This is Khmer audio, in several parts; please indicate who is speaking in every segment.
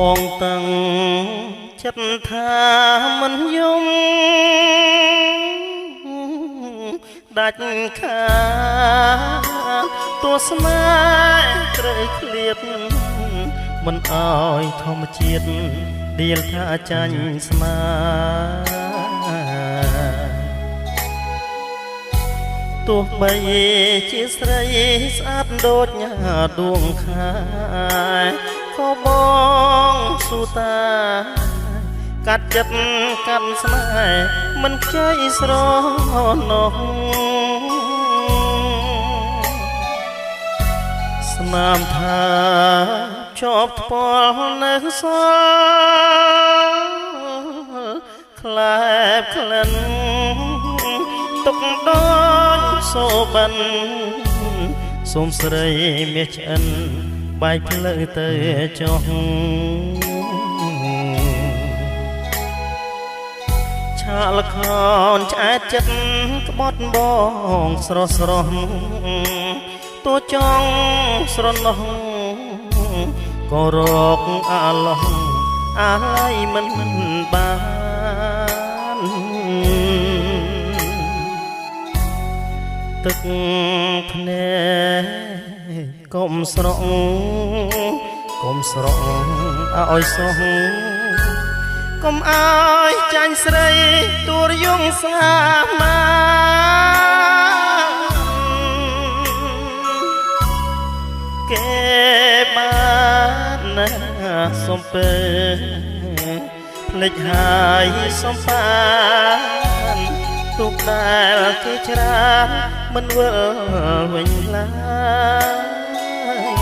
Speaker 1: បងតាំងចិត្តថាមិនយំដាច់ខាតទោះស្នេហ៍ត្រូវឃ្លាតមិនអោយធម្មជាតិដៀលថាចាញ់ស្មាទោះបីជាស្រីស្អាតដូចញ៉ាដួងខែក៏បងស៊ូតាកាត់ចិត្តកាត់ស្នេហ៍មិនខ្ចីស្រណោះស្នាមថាជាប់ថ្ពាល់នៅសល់ខ្លែបក្លិនទុកដូចសូបិនសូមស្រីមាសឆ្អិនបែកផ្លូវទៅចុះឆាលខនឆ្អែតចិត្តក្បត់បងស្រស់ស្រស់តួចង់ស្រណោះក៏រកអាឡោះអាឡៃមិនបានទឹកភ្នែកកុំស្រក់ឲ្យសោះកុំឲ្យចាញ់ស្រីទួរយងសាមាគេបានណាសំពើភ្លេចហើយសំបានទុកដែលគេច្រានមិនវិលវិញឡើយ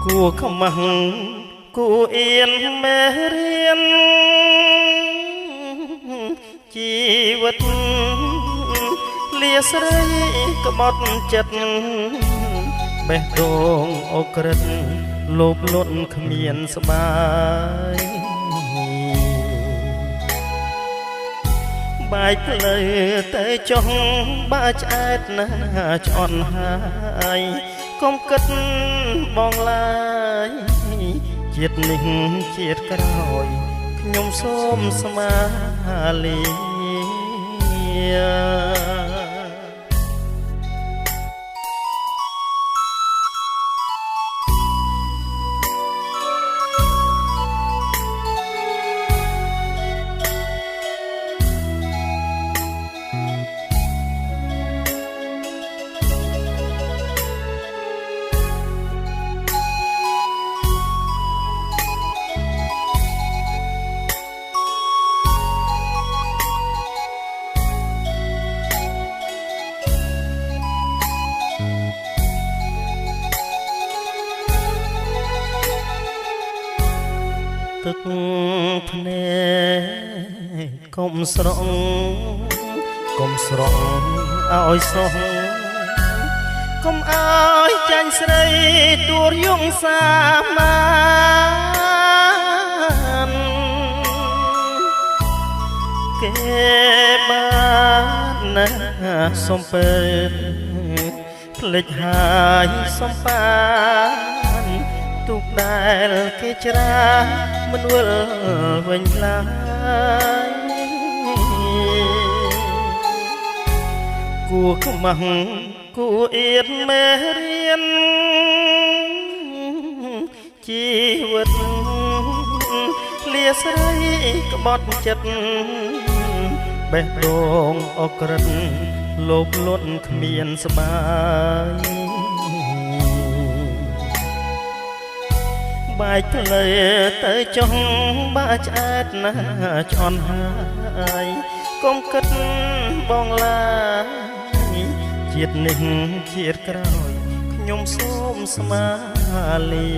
Speaker 1: គួខ្មាស់គួអៀនមេរៀនជីវិតលាស្រីក្បត់ចិត្តបេះដូងអូក្រិតលោភលន់គ្មានស្បាយបែកផ្លូវទៅចុះបើឆ្អែតណាឆ្អន់ហើយកុំគិតបងឡើយជាតិនេះជាតិក្រោយខ្ញុំសូមស្មាលាទឹកភ្នែកកុំស្រក់ឲ្យសោះកុំឲ្យចាញ់ស្រីទួរយងសាមានគេបានណាសំពើភ្លេចហើយសំបានទុកដែលគេច្រាមិនវិលវិញឡើយគួខ្មាស់គួអៀនមេរៀនជីវិតលាស្រីក្បត់ចិត្តបេះដូងអូក្រិតលោភលន់គ្មានស្បាយបែកផ្លូវទៅចុះបើឆ្អែតណាឆ្អន់ហើយកុំគិតបងឡើយជាតិនេះជាតិក្រោយខ្ញុំសូមស្មាលា